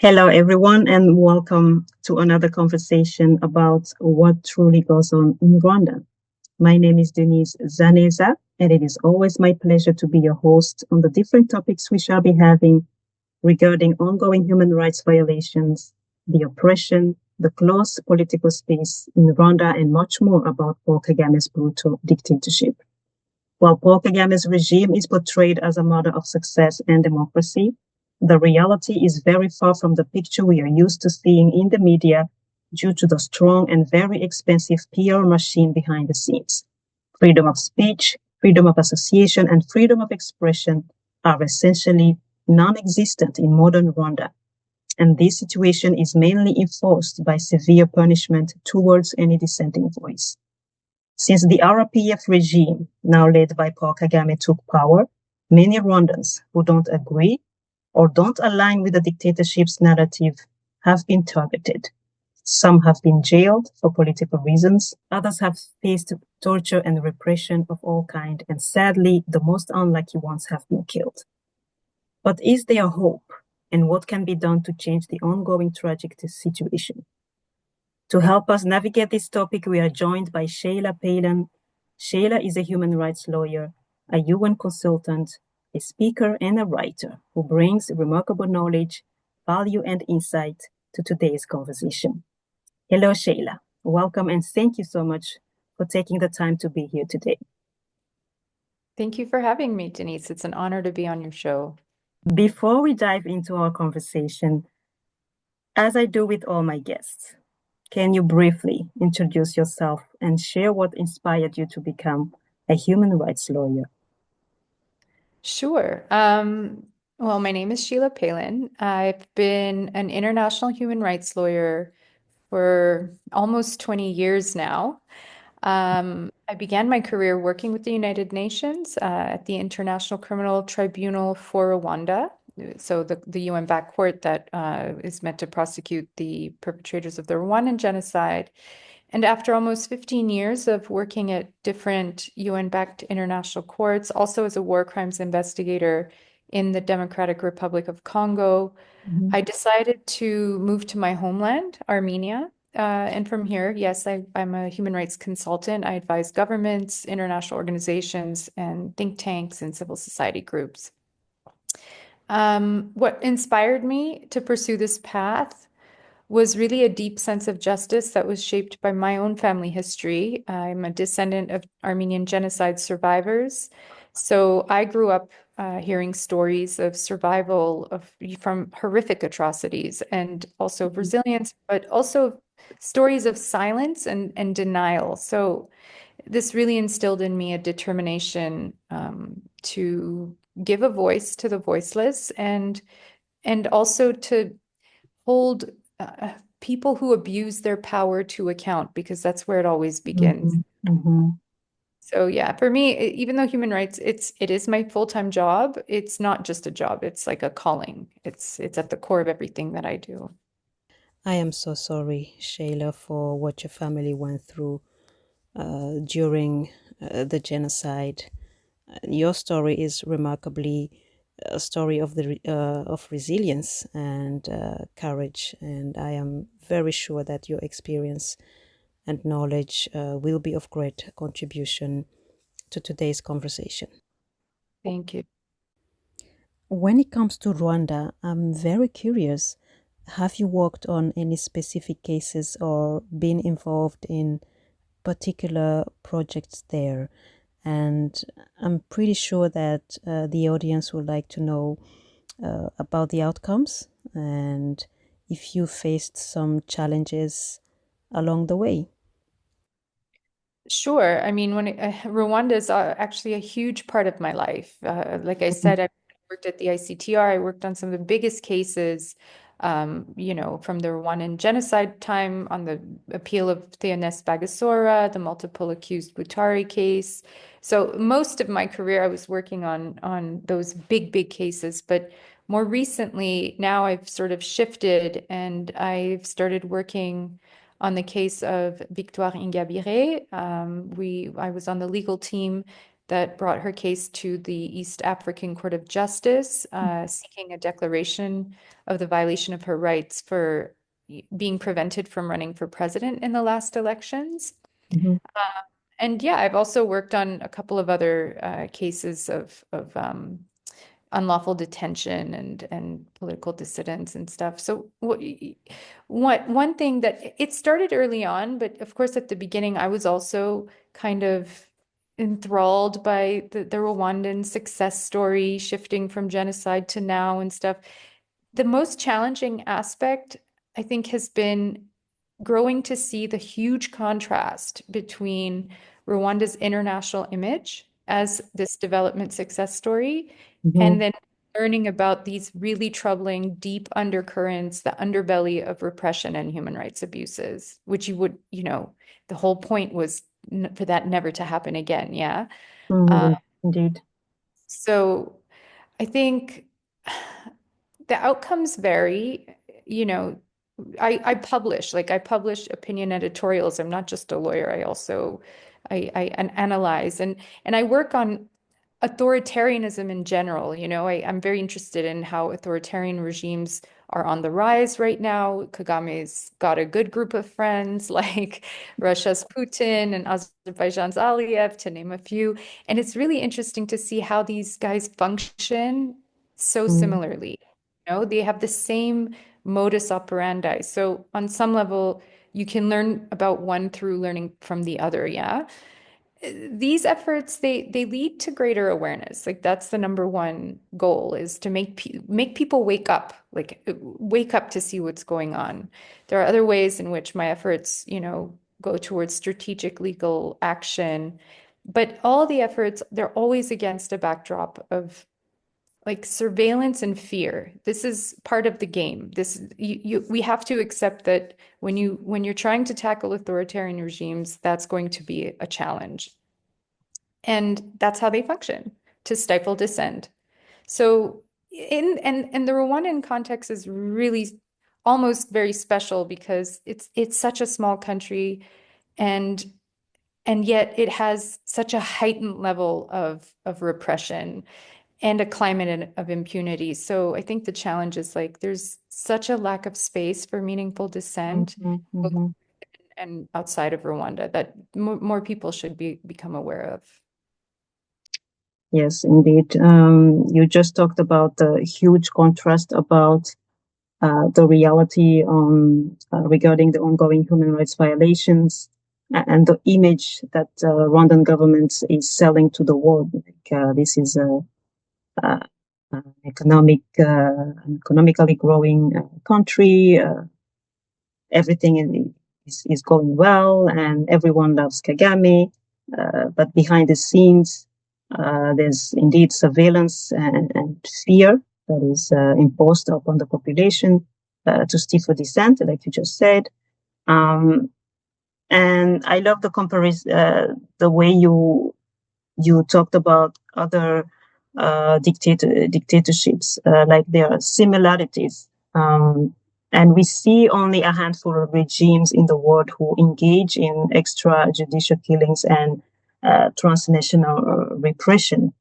Hello, everyone, and welcome to another conversation about what truly goes on in Rwanda. My name is Denise Zaneza, and it is always my pleasure to be your host on the different topics we shall be having regarding ongoing human rights violations, the oppression, the close political space in Rwanda, and much more about Paul Kagame's brutal dictatorship. While Paul Kagame's regime is portrayed as a model of success and democracy, the reality is very far from the picture we are used to seeing in the media due to the strong and very expensive PR machine behind the scenes. Freedom of speech, freedom of association, and freedom of expression are essentially non-existent in modern Rwanda. And this situation is mainly enforced by severe punishment towards any dissenting voice. Since the RPF regime, now led by Paul Kagame, took power, many Rwandans who don't agree or don't align with the dictatorship's narrative have been targeted. Some have been jailed for political reasons. Others have faced torture and repression of all kinds, and sadly, the most unlucky ones have been killed. But is there hope, and what can be done to change the ongoing tragic situation? To help us navigate this topic, we are joined by Sheila Paylan. Shayla is a human rights lawyer, a UN consultant, a speaker, and a writer who brings remarkable knowledge, value, and insight to today's conversation. Hello, Shayla. Welcome, and thank you so much for taking the time to be here today. Thank you for having me, Denise. It's an honor to be on your show. Before we dive into our conversation, as I do with all my guests, can you briefly introduce yourself and share what inspired you to become a human rights lawyer? Sure. Well, my name is Sheila Paylan. I've been an international human rights lawyer for almost 20 years now. I began my career working with the United Nations at the International Criminal Tribunal for Rwanda, so the UN-backed court that is meant to prosecute the perpetrators of the Rwandan genocide. And after almost 15 years of working at different UN-backed international courts, also as a war crimes investigator in the Democratic Republic of Congo, I decided to move to my homeland, Armenia. And from here, yes, I'm a human rights consultant. I advise governments, international organizations, and think tanks and civil society groups. What inspired me to pursue this path was really a deep sense of justice that was shaped by my own family history. I'm a descendant of Armenian genocide survivors. So I grew up hearing stories of survival from horrific atrocities and also of resilience, but also stories of silence and denial. So this really instilled in me a determination to give a voice to the voiceless and also to hold people who abuse their power to account, because that's where it always begins. So yeah, for me, even though human rights, it is my full-time job, it's not just a job, it's like a calling. It's at the core of everything that I do. I am so sorry, Shayla, for what your family went through during the genocide. Your story is remarkably a story of resilience and courage, and I am very sure that your experience and knowledge will be of great contribution to today's conversation. Thank you. When it comes to Rwanda, I'm very curious. Have you worked on any specific cases or been involved in particular projects there? And I'm pretty sure that the audience would like to know about the outcomes and if you faced some challenges along the way. Sure. I mean, Rwanda is actually a huge part of my life. Like I said, I worked at the ICTR. I worked on some of the biggest cases, from the Rwandan genocide time on the appeal of Theonest Bagasora, the multiple accused Butari case. So most of my career, I was working on those big cases. But more recently, now I've sort of shifted and I've started working on the case of Victoire Ingabire. I was on the legal team that brought her case to the East African Court of Justice, seeking a declaration of the violation of her rights for being prevented from running for president in the last elections. Mhm. And yeah, I've also worked on a couple of other cases of unlawful detention and political dissidents and stuff. So one thing that it started early on, but of course at the beginning I was also kind of enthralled by the Rwandan success story, shifting from genocide to now and stuff. The most challenging aspect, I think, has been growing to see the huge contrast between Rwanda's international image as this development success story, and Mhm. then learning about these really troubling deep undercurrents, the underbelly of repression and human rights abuses, which the whole point was for that never to happen again. Yeah. Uh, Mhm. Indeed. so I think the outcomes vary. You know, I publish opinion editorials. I'm not just a lawyer. I also I analyze and I work on authoritarianism in general. I'm very interested in how authoritarian regimes are on the rise right now. Kagame's got a good group of friends like Russia's Putin and Azerbaijan's Aliyev, to name a few. And it's really interesting to see how these guys function so Mm. similarly. They have the same modus operandi. So on some level, you can learn about one through learning from the other. Yeah. These efforts, they lead to greater awareness. Like that's the number one goal, is to make people wake up, wake up to see what's going on. There are other ways in which my efforts, go towards strategic legal action, but all the efforts, they're always against a backdrop of like surveillance and fear. This is part of the game. We have to accept that when you're trying to tackle authoritarian regimes, that's going to be a challenge. And that's how they function, to stifle dissent. So and the Rwandan context is really almost very special because it's such a small country, and yet it has such a heightened level of repression and a climate of impunity. So I think the challenge is like there's such a lack of space for meaningful dissent, Mhm. both Mhm. and outside of Rwanda, that more people should become aware of. Yes, indeed. You just talked about the huge contrast about the reality regarding the ongoing human rights violations and the image that Rwandan government is selling to the world. This is uh, economically growing country. Everything is going well, and everyone loves Kagame. But behind the scenes, there's indeed surveillance and fear that is imposed upon the population to stifle dissent, like you just said. And I love the comparison, the way you talked about other dictatorships, like there are similarities. And we see only a handful of regimes in the world who engage in extrajudicial killings and transnational repression.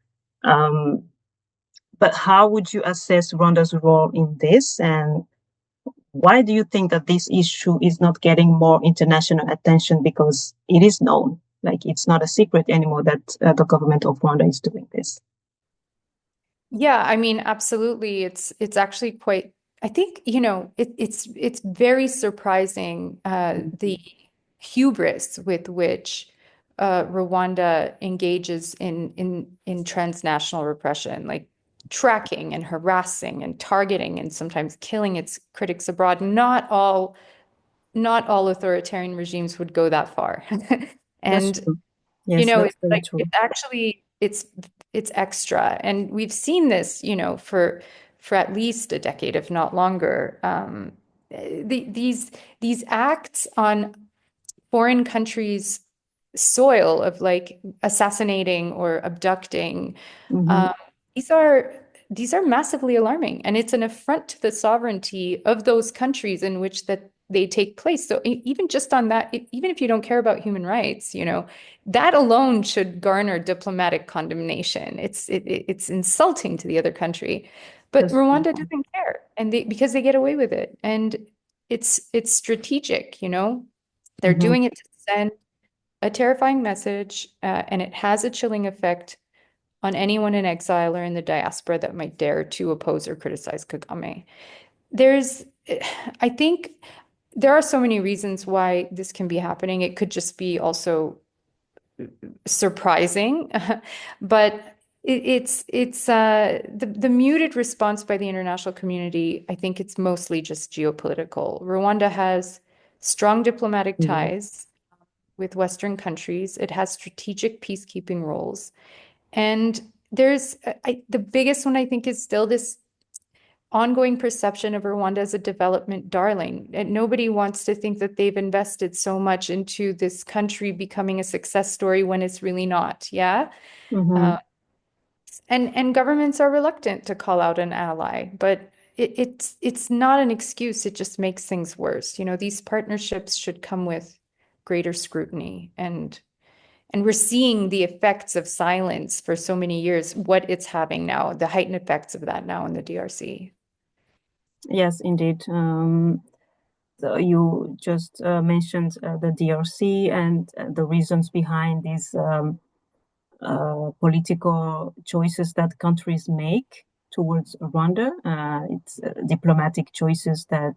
Um, but how would you assess Rwanda's role in this? And why do you think that this issue is not getting more international attention? Because it is known, like it's not a secret anymore that the government of Rwanda is doing this. Yeah, I mean, absolutely. It's actually quite, I think, it's very surprising the hubris with which Rwanda engages in transnational repression, like tracking and harassing and targeting and sometimes killing its critics abroad. Not all authoritarian regimes would go that far. That's And true. Yes, that's it's very like true. it's extra, and we've seen this, for at least a decade, if not longer. These acts on foreign countries' soil of like assassinating or abducting, Mm-hmm. um, these are these are massively alarming, and it's an affront to the sovereignty of those countries in which they take place. So even just on that, even if you don't care about human rights, that alone should garner diplomatic condemnation. It's insulting to the other country. But That's Rwanda doesn't care, and because they get away with it, and it's strategic. They're mm-hmm. doing it to send a terrifying message, and it has a chilling effect on anyone in exile or in the diaspora that might dare to oppose or criticize Kagame. I think there are so many reasons why this can be happening. It could just be also surprising, but it's the muted response by the international community. I think it's mostly just geopolitical. Rwanda has strong diplomatic Yeah. ties with Western countries. It has strategic peacekeeping roles. And the biggest one, I think, is still this ongoing perception of Rwanda as a development darling. And nobody wants to think that they've invested so much into this country becoming a success story when it's really not. Yeah. Mm-hmm. Uh, and governments are reluctant to call out an ally, but it's not an excuse. It just makes things worse. These partnerships should come with greater scrutiny, and we're seeing the effects of silence for so many years, what it's having now, the heightened effects of that now in the DRC. Yes, indeed. So you just mentioned the DRC and the reasons behind these political choices that countries make towards Rwanda. It's diplomatic choices that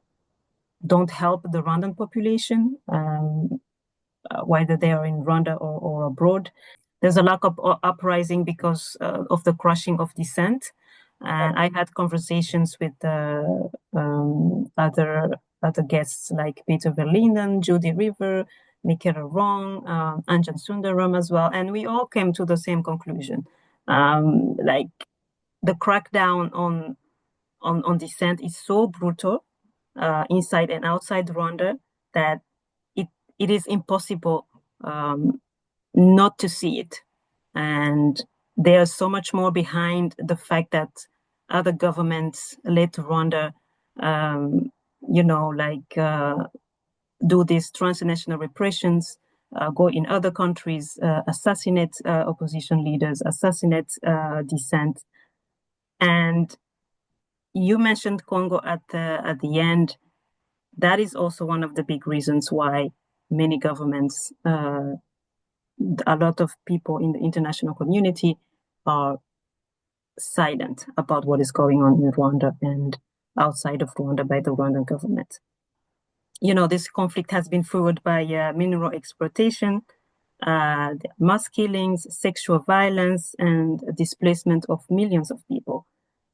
don't help the Rwandan population, whether they are in Rwanda or abroad. There's a lack of uprising because of the crushing of dissent. And I had conversations with other guests like Peter Verlinden, Judy River, Michaela Wrong, Anjan Sundaram as well, and we all came to the same conclusion. Like the crackdown on dissent is so brutal inside and outside Rwanda that it is impossible not to see it. And there's so much more behind the fact that other governments led Rwanda, do these transnational repressions, go in other countries, assassinate opposition leaders, assassinate dissent. And you mentioned Congo at the end. That is also one of the big reasons why many governments, a lot of people in the international community are silent about what is going on in Rwanda and outside of Rwanda by the Rwandan government. This conflict has been fueled by mineral exploitation, mass killings, sexual violence, and displacement of millions of people.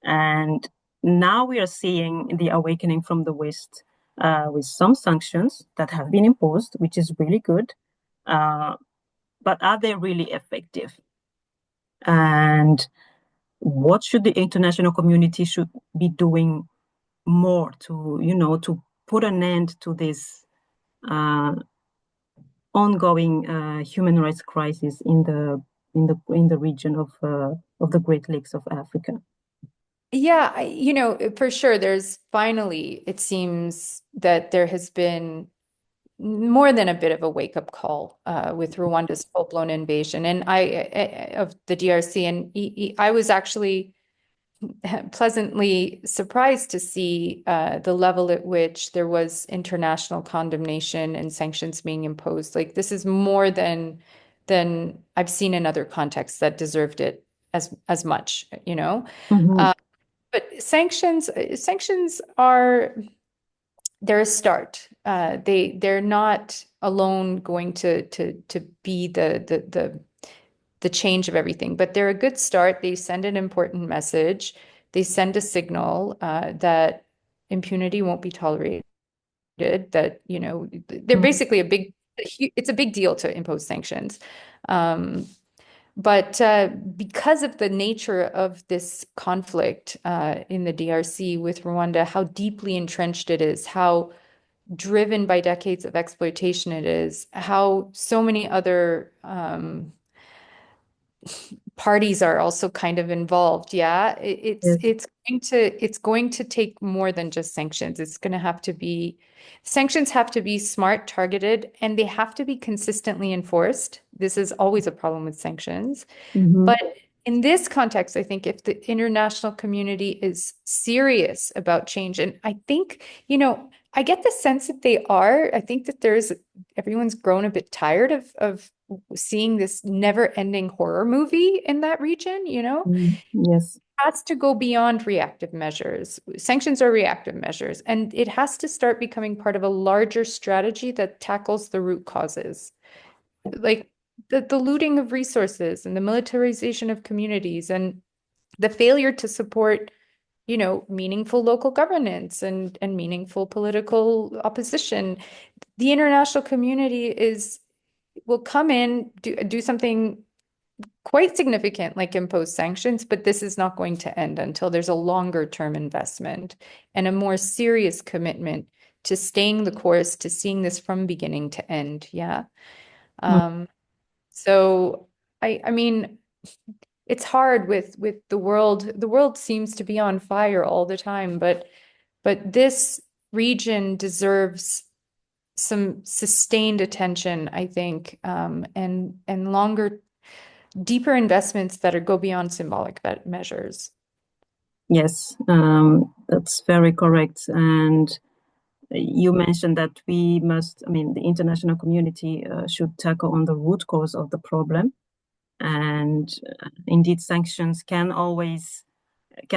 And now we are seeing the awakening from the West with some sanctions that have been imposed, which is really good. But are they really effective? And what should the international community should be doing more to put an end to this ongoing human rights crisis in the region of the Great Lakes of Africa? Yeah, for sure, it seems that there has been more than a bit of a wake-up call with Rwanda's full-blown invasion of the DRC. And I was actually pleasantly surprised to see the level at which there was international condemnation and sanctions being imposed. Like this is more than I've seen in other contexts that deserved it as much, Mm-hmm. But sanctions they're a start. They're not alone going to be the change of everything, but they're a good start. They send an important message. They send a signal that impunity won't be tolerated. That they're basically it's a big deal to impose sanctions. But because of the nature of this conflict in the DRC with Rwanda, how deeply entrenched it is, how driven by decades of exploitation it is, how so many other parties are also kind of involved. Yeah, Yes. it's going to take more than just sanctions. It's going to have to be sanctions have to be smart, targeted, and they have to be consistently enforced. This is always a problem with sanctions. Mm-hmm. But in this context, I think if the international community is serious about change, and I think, I get the sense that they are. I think that everyone's grown a bit tired of seeing this never-ending horror movie in that region, Yes. has to go beyond reactive measures. Sanctions are reactive measures, and it has to start becoming part of a larger strategy that tackles the root causes, like the looting of resources and the militarization of communities and the failure to support, meaningful local governance and meaningful political opposition. The international community will come in, do something quite significant, like impose sanctions, but this is not going to end until there's a longer term investment and a more serious commitment to staying the course, to seeing this from beginning to end. Yeah. So I mean, it's hard with the world. The world seems to be on fire all the time, but this region deserves some sustained attention, I think, and longer, deeper investments that go beyond symbolic measures. Yes, that's very correct. And you mentioned that the international community should tackle on the root cause of the problem. And indeed, sanctions can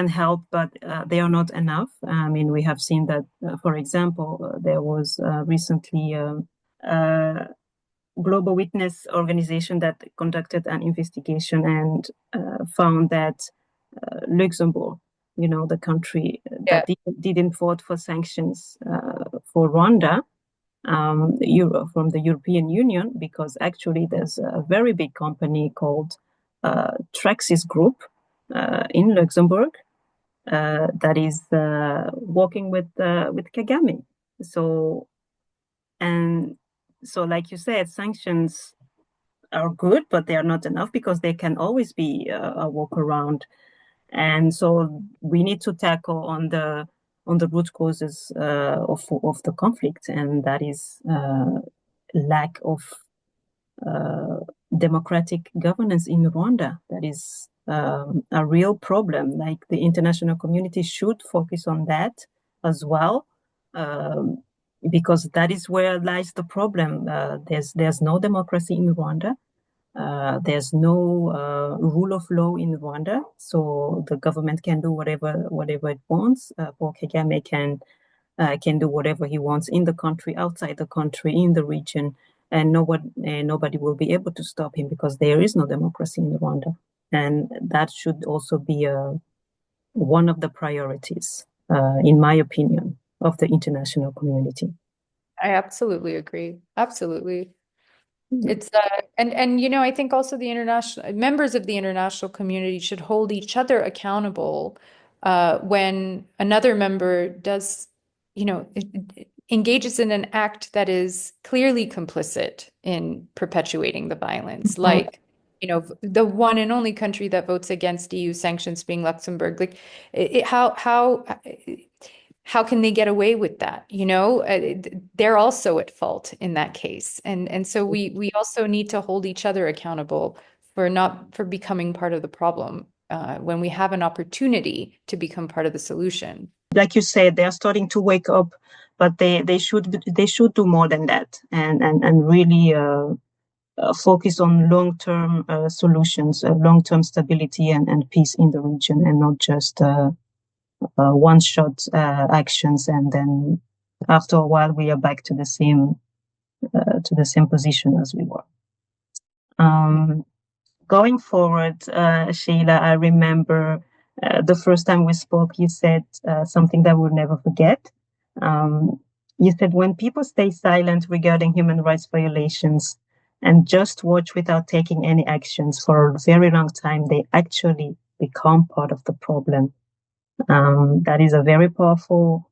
help, but they are not enough. I mean, we have seen that, for example, there was recently a Global Witness organization that conducted an investigation and found that Luxembourg, the country that didn't vote for sanctions for Rwanda, from the European Union, because actually there's a very big company called Traxis Group in Luxembourg that is working with Kagame. So like you said, sanctions are good, but they are not enough because they can always be a workaround. And so we need to tackle on the root causes of the conflict, and that is lack of democratic governance in Rwanda. That is a real problem. Like, the international community should focus on that as well, because that is where lies the problem. There's no democracy in Rwanda. There's no rule of law in Rwanda, so the government can do whatever it wants. Paul Kagame can do whatever he wants in the country, outside the country, in the region, and nobody will be able to stop him because there is no democracy in Rwanda, and that should also be one of the priorities, in my opinion, of the international community. I absolutely agree. Absolutely. It's and I think also the international members of the international community should hold each other accountable when another member does, engages in an act that is clearly complicit in perpetuating the violence, like, the one and only country that votes against EU sanctions being Luxembourg. Like, how can they get away with that? They're also at fault in that case. And so we also need to hold each other accountable for becoming part of the problem when we have an opportunity to become part of the solution. Like you said, they are starting to wake up, but they should do more than that, and really focus on long-term solutions, long-term stability and peace in the region, and not just one-shot actions, and then after a while we are back to the same position as we were. Going forward, Shayla, I remember the first time we spoke, you said something that we'll never forget. You said, when people stay silent regarding human rights violations and just watch without taking any actions for a very long time, they actually become part of the problem. That is a very powerful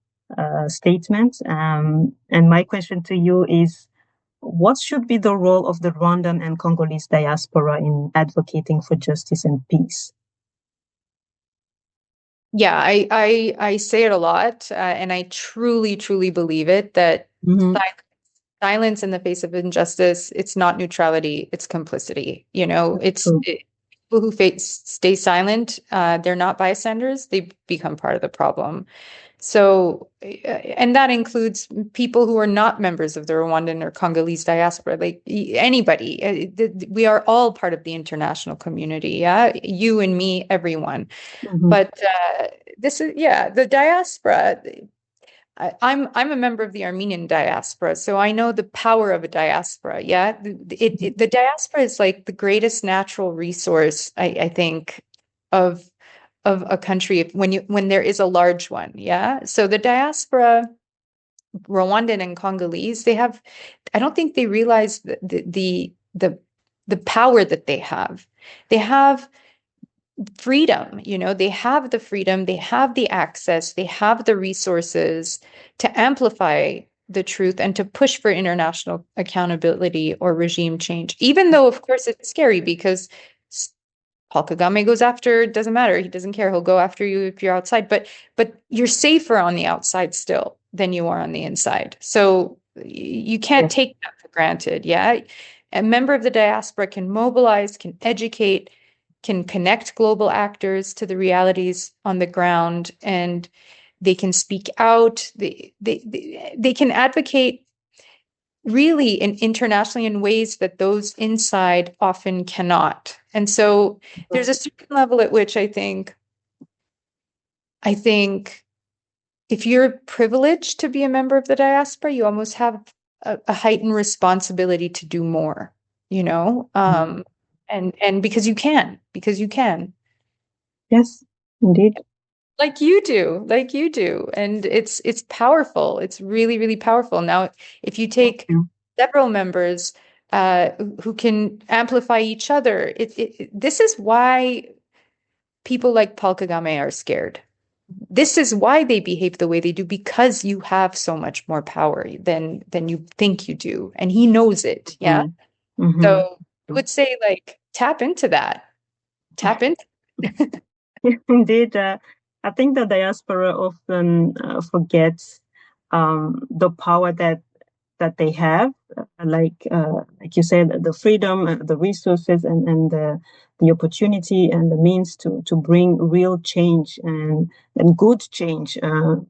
statement. And my question to you is, what should be the role of the Rwandan and Congolese diaspora in advocating for justice and peace? Yeah, I say it a lot, and I truly, truly believe it, that Mm-hmm. silence in the face of injustice, it's not neutrality, it's complicity. People who stay silent, they're not bystanders, they become part of the problem. So, and that includes people who are not members of the Rwandan or Congolese diaspora, like anybody. We are all part of the international community. Yeah, you and me, everyone. Mm-hmm. But the diaspora. I'm a member of the Armenian diaspora, so I know the power of a diaspora. Yeah, the diaspora is like the greatest natural resource, I think, of a country when there is a large one. Yeah, so the diaspora, Rwandan and Congolese, I don't think they realize the power that they have. They have freedom, they have the freedom, they have the access, they have the resources to amplify the truth and to push for international accountability or regime change, even though, of course, it's scary because Paul Kagame goes after, it doesn't matter, he doesn't care, he'll go after you if you're outside, but you're safer on the outside still than you are on the inside. So you can't take that for granted. Yeah, a member of the diaspora can mobilize, can educate, can connect global actors to the realities on the ground, and they can speak out. They can advocate really internationally in ways that those inside often cannot. And so there's a certain level at which I think if you're privileged to be a member of the diaspora, you almost have a heightened responsibility to do more, and because you can. Yes, indeed. Like you do. And it's powerful. It's really, really powerful. Now, if you take several members who can amplify each other, this is why people like Paul Kagame are scared. This is why they behave the way they do, because you have so much more power than you think you do. And he knows it. Yeah. Mm-hmm. So I would say, like, tap into that. Indeed, I think the diaspora often forgets the power that they have, like you said, the freedom, the resources, and the opportunity and the means to bring real change and good change to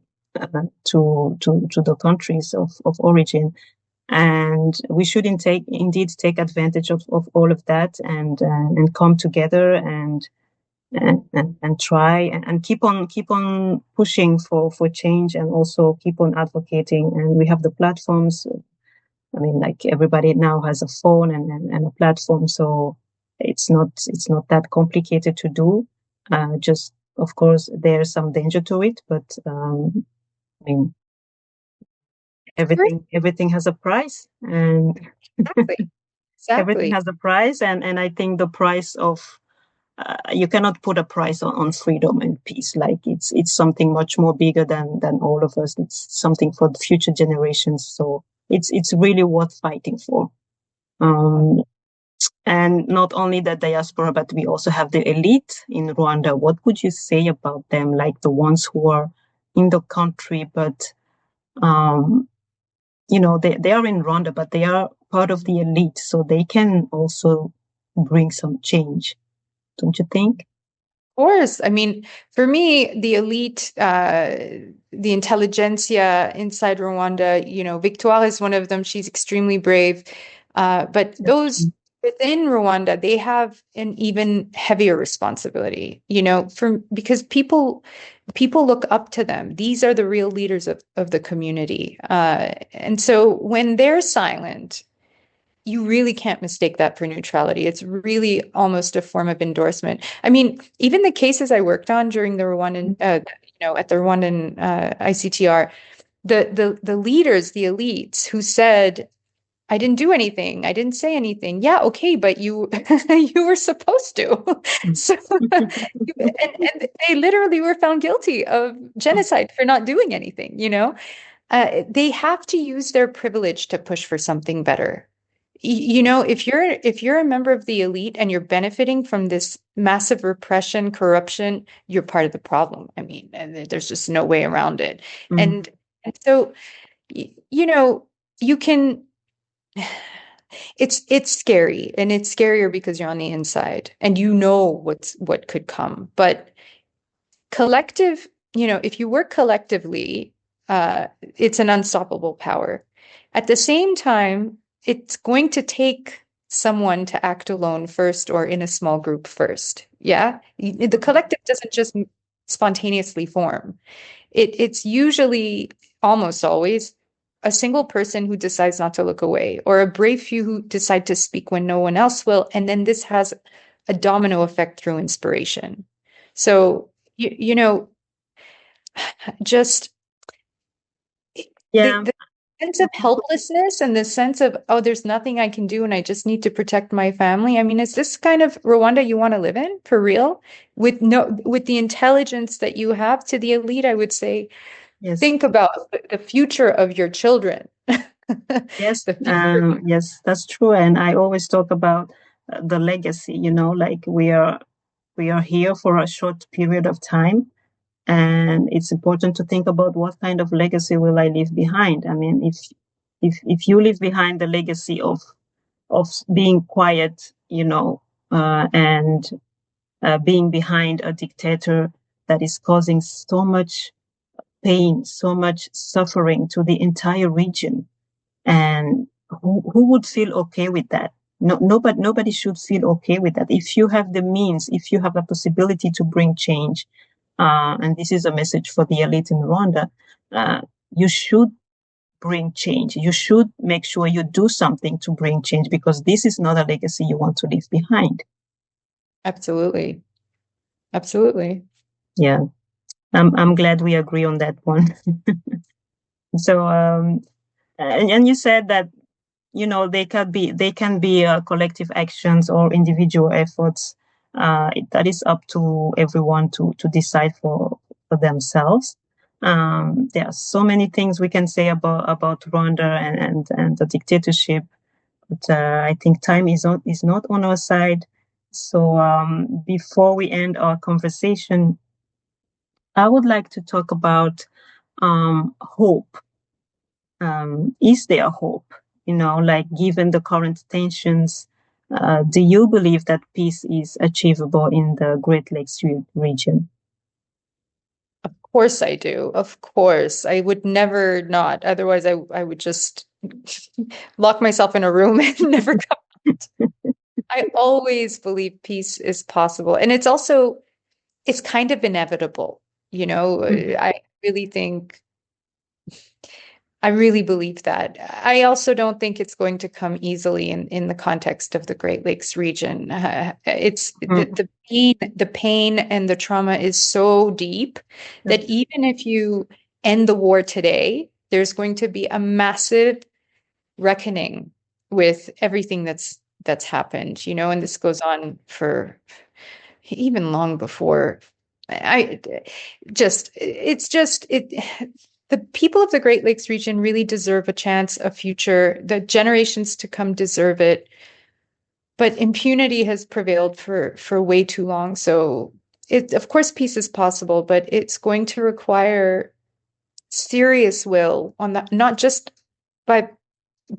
the countries of origin. And we should indeed take advantage of all of that and come together and try and keep on pushing for change, and also keep on advocating. And we have the platforms. I mean, like, everybody now has a phone and a platform, so it's not that complicated to do. Just, of course, there's some danger to it, but I mean, everything has a price, and Exactly. everything has a price, and I think the price of you cannot put a price on freedom and peace. Like, it's something much more bigger than all of us. It's something for the future generations. So it's really worth fighting for. And not only the diaspora, but we also have the elite in Rwanda. What would you say about them? Like, the ones who are in the country, but they are in Rwanda, but they are part of the elite, so they can also bring some change. Don't you think? Of course. I mean, for me, the elite, the intelligentsia inside Rwanda, Victoire is one of them. She's extremely brave. But those within Rwanda, they have an even heavier responsibility, because people look up to them. These are the real leaders of the community. And so when they're silent, you really can't mistake that for neutrality. It's really almost a form of endorsement. I mean, even the cases I worked on during the Rwandan, at the Rwandan ICTR, the leaders, the elites who said, "I didn't do anything. I didn't say anything." Yeah, okay, but you you were supposed to. So, and they literally were found guilty of genocide for not doing anything. they have to use their privilege to push for something better. If you're a member of the elite and you're benefiting from this massive repression, corruption, you're part of the problem. I mean, and there's just no way around it. And so, you can. It's scary, and it's scarier because you're on the inside and what could come. But collective, if you work collectively, it's an unstoppable power. At the same time, it's going to take someone to act alone first or in a small group first. Yeah. The collective doesn't just spontaneously form. It's usually, almost always, a single person who decides not to look away, or a brave few who decide to speak when no one else will. And then this has a domino effect through inspiration. So, just Yeah. the sense of helplessness and the sense of, oh, there's nothing I can do and I just need to protect my family. I mean, is this kind of Rwanda you want to live in for real? With the intelligence that you have to the elite, I would say, Yes. think about the future of your children. Yes, yes, that's true. And I always talk about the legacy, like we are here for a short period of time. And it's important to think about what kind of legacy will I leave behind. I mean, if you leave behind the legacy of being quiet, and being behind a dictator that is causing so much pain, so much suffering to the entire region, and who would feel okay with that? No, nobody should feel okay with that. If you have the means, if you have a possibility to bring change, and this is a message for the elite in Rwanda, you should bring change. You should make sure you do something to bring change, because this is not a legacy you want to leave behind. Absolutely. Absolutely. Yeah. I'm glad we agree on that one. So, and you said that, they can be collective actions or individual efforts. That is up to everyone to decide for themselves. There are so many things we can say about Rwanda and the dictatorship, but I think time is not on our side. So before we end our conversation, I would like to talk about hope. Is there hope? Given the current tensions, do you believe that peace is achievable in the Great Lakes region? Of course I do. Of course. I would never not. Otherwise, I would just lock myself in a room and never come out. I always believe peace is possible. And it's kind of inevitable. I really believe that. I also don't think it's going to come easily in the context of the Great Lakes region. The pain and the trauma is so deep that even if you end the war today, there's going to be a massive reckoning with everything that's happened, and this goes on for even long before. The people of the Great Lakes region really deserve a chance, a future. The generations to come deserve it. But impunity has prevailed for way too long. So of course, peace is possible, but it's going to require serious will on that, not just by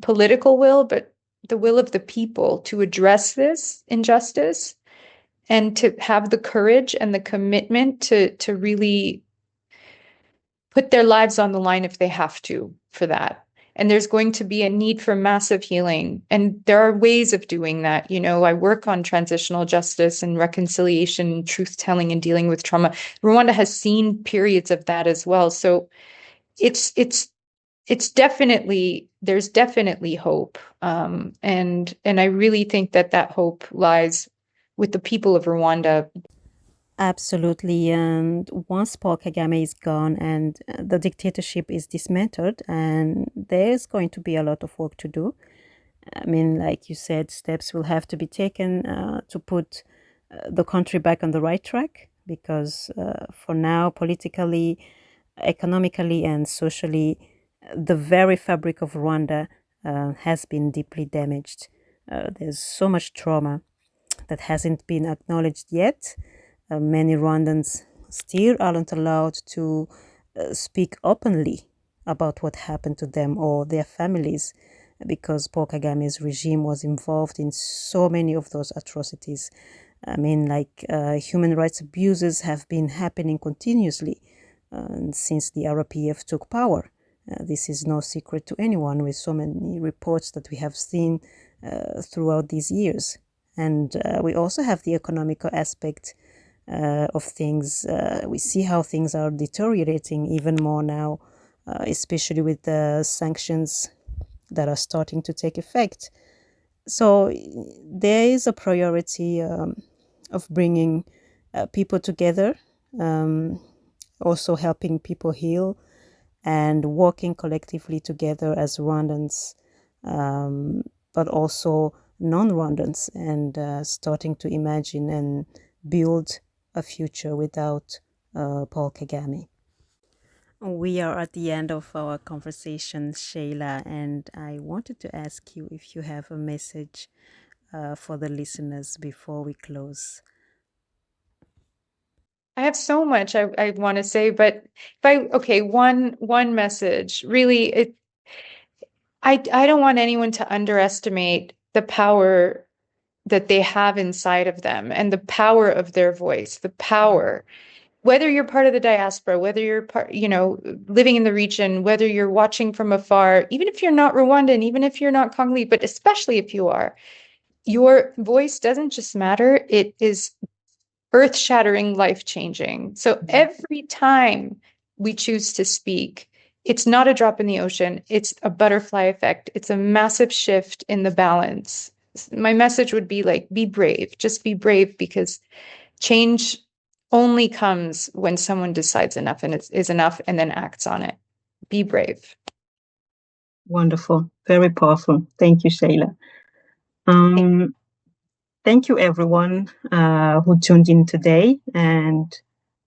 political will, but the will of the people to address this injustice and to have the courage and the commitment to really put their lives on the line if they have to for that. And there's going to be a need for massive healing. And there are ways of doing that. I work on transitional justice and reconciliation, truth-telling, and dealing with trauma. Rwanda has seen periods of that as well. So there's definitely hope. And I really think that hope lies with the people of Rwanda. Absolutely. And once Paul Kagame is gone and the dictatorship is dismantled, and there's going to be a lot of work to do. I mean, like you said, steps will have to be taken to put the country back on the right track, because for now, politically, economically, and socially, The very fabric of Rwanda has been deeply damaged. There's so much trauma that hasn't been acknowledged yet. Many Rwandans still aren't allowed to speak openly about what happened to them or their families because Paul Kagame's regime was involved in so many of those atrocities. I mean, like human rights abuses have been happening continuously since the RPF took power. This is no secret to anyone with so many reports that we have seen throughout these years. And we also have the economical aspect of things. We see how things are deteriorating even more now, especially with the sanctions that are starting to take effect. So there is a priority of bringing people together, also helping people heal and working collectively together as Rwandans, but also non-Rwandans, and starting to imagine and build a future without Paul Kagame. We are at the end of our conversation, Shayla, and I wanted to ask you if you have a message for the listeners before we close. I have so much I want to say, but one message. Really, I don't want anyone to underestimate the power that they have inside of them and the power of their voice, the power. Whether you're part of the diaspora, whether you're living in the region, whether you're watching from afar, even if you're not Rwandan, even if you're not Congolese, but especially if you are, your voice doesn't just matter. It is earth-shattering, life-changing. So every time we choose to speak, it's not a drop in the ocean. It's a butterfly effect. It's a massive shift in the balance. My message would be like, be brave. Just be brave, because change only comes when someone decides enough and is enough and then acts on it. Be brave. Wonderful. Very powerful. Thank you, Shayla. Thank you, everyone who tuned in today, and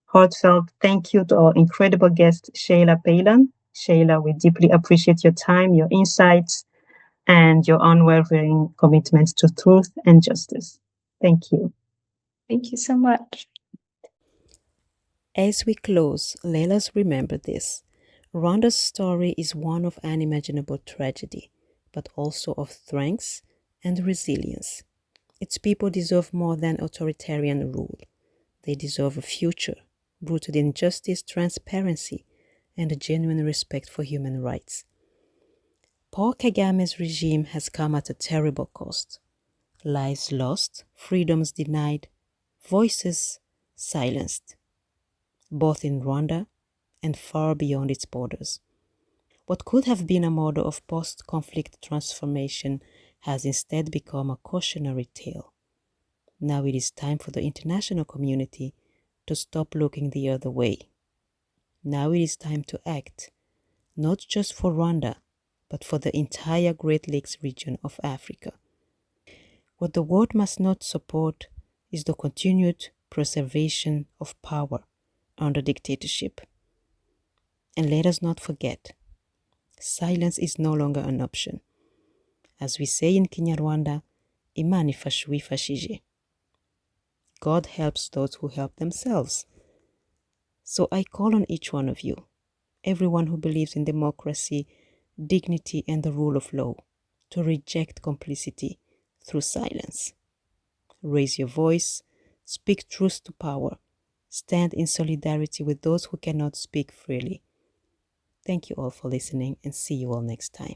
heartfelt thank you to our incredible guest, Sheila Paylan. Shayla, we deeply appreciate your time, your insights, and your unwavering commitment to truth and justice. Thank you. Thank you so much. As we close, let us remember this. Rwanda's story is one of unimaginable tragedy, but also of strength and resilience. Its people deserve more than authoritarian rule. They deserve a future rooted in justice, transparency, and a genuine respect for human rights. Paul Kagame's regime has come at a terrible cost. Lives lost, freedoms denied, voices silenced, both in Rwanda and far beyond its borders. What could have been a model of post-conflict transformation has instead become a cautionary tale. Now it is time for the international community to stop looking the other way. Now it is time to act, not just for Rwanda, but for the entire Great Lakes region of Africa. What the world must not support is the continued preservation of power under dictatorship. And let us not forget, silence is no longer an option. As we say in Kinyarwanda, Imana ifasha uwifashije. God helps those who help themselves. So I call on each one of you, everyone who believes in democracy, dignity, and the rule of law, to reject complicity through silence. Raise your voice, speak truth to power, stand in solidarity with those who cannot speak freely. Thank you all for listening, and see you all next time.